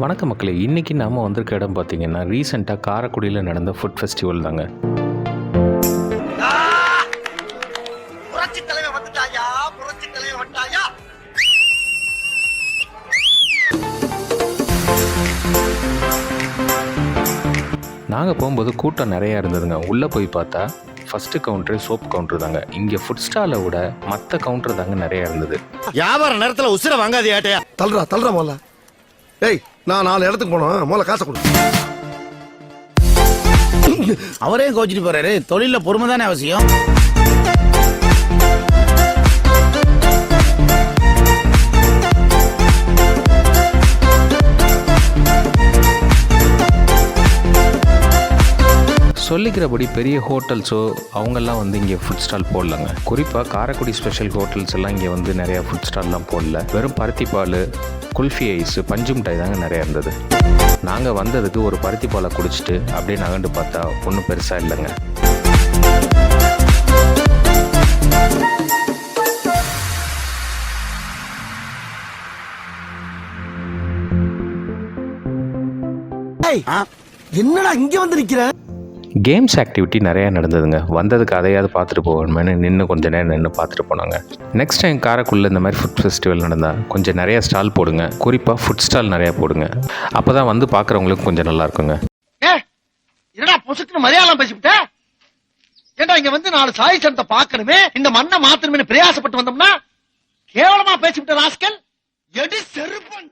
வணக்க மக்களே, இன்றைக்கி நாம் வந்திருக்க இடம் பார்த்திங்கன்னா ரீசெண்டாக காரைக்குடியில் நடந்த ஃபுட் ஃபெஸ்டிவல் தாங்க. நாங்கள் போகும்போது கூட்டம் நிறையா இருந்ததுங்க. உள்ளே போய் பார்த்தா ஃபஸ்ட்டு கவுண்டரு சோப் கவுண்டர் தாங்க. இங்கே ஃபுட் ஸ்டாலை விட மற்ற கவுண்டர் தாங்க நிறையா இருந்தது. வியாபார நேரத்தில் உசுர வாங்காது ஏட்டையா. தள்ளுறா மோல. ஏய், நான் 4 இடத்துக்கு போனோம், மோல காசை கொடு. அவரே கோச்சிட்டு போறாரு. தொழில பொறுமை தானே அவசியம். சொல்லிக்கிறபடி பெரிய ஹோட்டல்ஸோ அவங்கெல்லாம் வந்து இங்கே ஃபுட் ஸ்டால் போடலங்க. குறிப்பாக காரைக்குடி ஸ்பெஷல் ஹோட்டல்ஸ் எல்லாம் இங்கே வந்து நிறையா ஃபுட் ஸ்டால்லாம் போடல. வெறும் பருத்தி பால், குல்ஃபி ஐஸ், பஞ்சு மிட்டாய் தாங்க நிறையா இருந்தது. நாங்கள் வந்ததுக்கு ஒரு பருத்தி பாலை குடிச்சிட்டு அப்படியே நகண்டு பார்த்தா ஒன்றும் பெருசாக இல்லைங்க. என்னடா இங்க வந்து நிக்கிற? கேம்ஸ் ஆக்டிவிட்டி நிறையா நடந்ததுங்க. வந்ததுக்கு அதையாவது பார்த்துட்டு போகணுமேனு நின்று கொஞ்சம் நேரம் நின்று பார்த்துட்டு போனாங்க. நெக்ஸ்ட் டைம் காரைக்குடியில் இந்த மாதிரி ஃபுட் ஃபெஸ்டிவல் நடந்தால் கொஞ்சம் நிறையா ஸ்டால் போடுங்க. குறிப்பாக ஃபுட் ஸ்டால் நிறையா போடுங்க. அப்போ தான் வந்து பார்க்குறவங்களுக்கு கொஞ்சம் நல்லா இருக்குங்க. என்னடா பொசுக்குன்னு மலையாளம் பேசிவிட்ட? ஏண்டா இங்க வந்து 4 சாய் சனத்தை பார்க்கணுமே, இந்த மண்ணை மாத்தணுமே பிரயாசப்பட்டு வந்தோம்னா கேவலமா பேசிவிட்ட ராஸ்கல். எடி செருப்பன்.